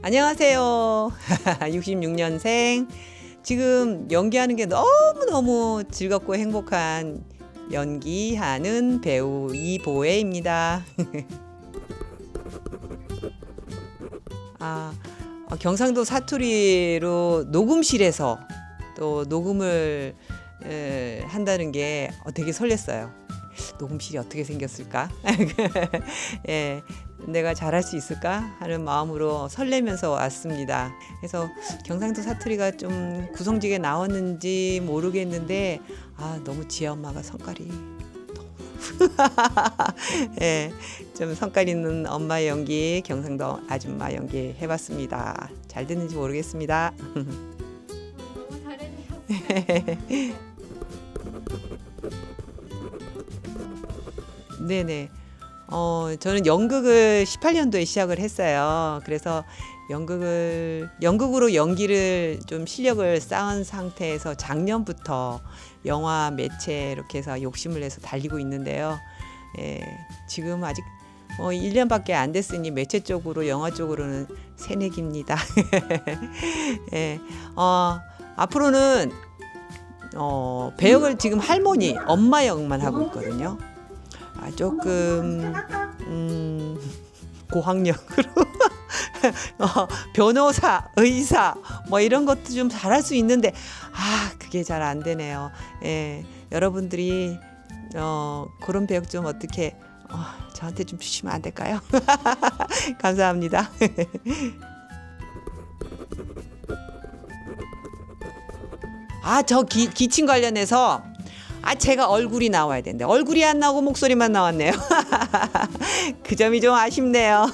안녕하세요. 66년생. 지금 연기하는 게 너무너무 즐겁고 행복한 연기하는 배우 이보혜입니다. 경상도 사투리로 녹음실에서 또 녹음을 한다는 게 되게 설렜어요. 녹음실이 어떻게 생겼을까? 예, 내가 잘할 수 있을까 하는 마음으로 설레면서 왔습니다. 그래서 경상도 사투리가 좀 구성지게 나왔는지 모르겠는데 너무 지아 엄마가 성깔이 예, 좀 성깔 있는 엄마 연기, 경상도 아줌마 연기 해봤습니다. 잘 됐는지 모르겠습니다. 너무 잘해주셨어요. 네네. 저는 연극을 18년도에 시작을 했어요. 그래서 연극으로 연기를 좀 실력을 쌓은 상태에서 작년부터 영화 매체 이렇게 해서 욕심을 내서 달리고 있는데요. 예, 지금 아직 1년밖에 안 됐으니 매체 쪽으로 영화 쪽으로는 새내기입니다. 예, 앞으로는 배역을 지금 할머니, 엄마 역만 하고 있거든요. 조금 고학력으로 변호사, 의사 뭐 이런 것도 좀 잘할 수 있는데 그게 잘 안 되네요. 예, 여러분들이 그런 배역 좀 어떻게 저한테 좀 주시면 안 될까요? 감사합니다. 저 기침 관련해서 제가 얼굴이 나와야 되는데 얼굴이 안 나오고 목소리만 나왔네요. 그 점이 좀 아쉽네요.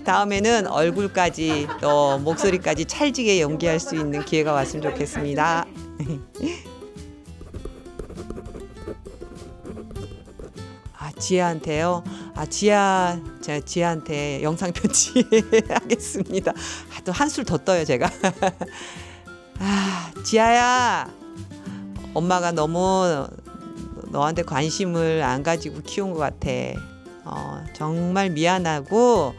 다음에는 얼굴까지 또 목소리까지 찰지게 연기할 수 있는 기회가 왔으면 좋겠습니다. 지아한테요? 제가 지아한테 영상 편지 하겠습니다. 또 한술 더 떠요, 제가. 지아야. 엄마가 너무 너한테 관심을 안 가지고 키운 것 같아. 정말 미안하고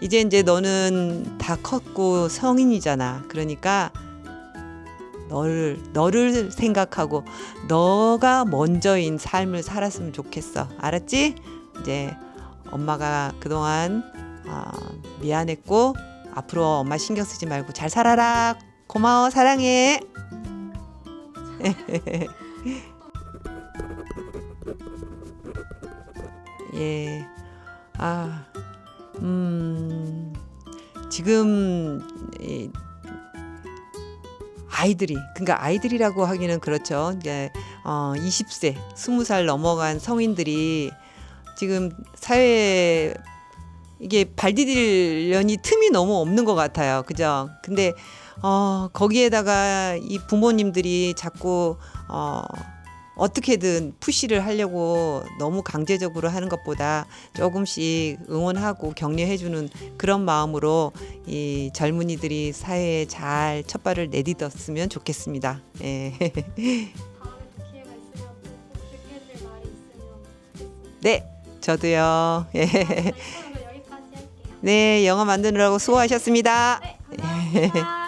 이제 너는 다 컸고 성인이잖아. 그러니까 너를 생각하고 너가 먼저인 삶을 살았으면 좋겠어. 알았지? 이제 엄마가 그동안 미안했고 앞으로 엄마 신경 쓰지 말고 잘 살아라. 고마워. 사랑해. 예. 지금 그러니까 아이들이라고 하기는 그렇죠. 이제 20세, 20살 넘어간 성인들이 지금 사회에 이게 발 디딜려니 틈이 너무 없는 것 같아요. 그죠? 근데 거기에다가 이 부모님들이 자꾸 어떻게든 푸시를 하려고 너무 강제적으로 하는 것보다 조금씩 응원하고 격려해주는 그런 마음으로 이 젊은이들이 사회에 잘 첫발을 내딛었으면 좋겠습니다. 예. 다음에 또 기회가 있으면 또 듣게 될 말이 있으면 좋겠습니다. 네, 저도요. 예. 이번에도 여기까지 할게요. 네, 영화 만드느라고 수고하셨습니다. 네, 감사합니다.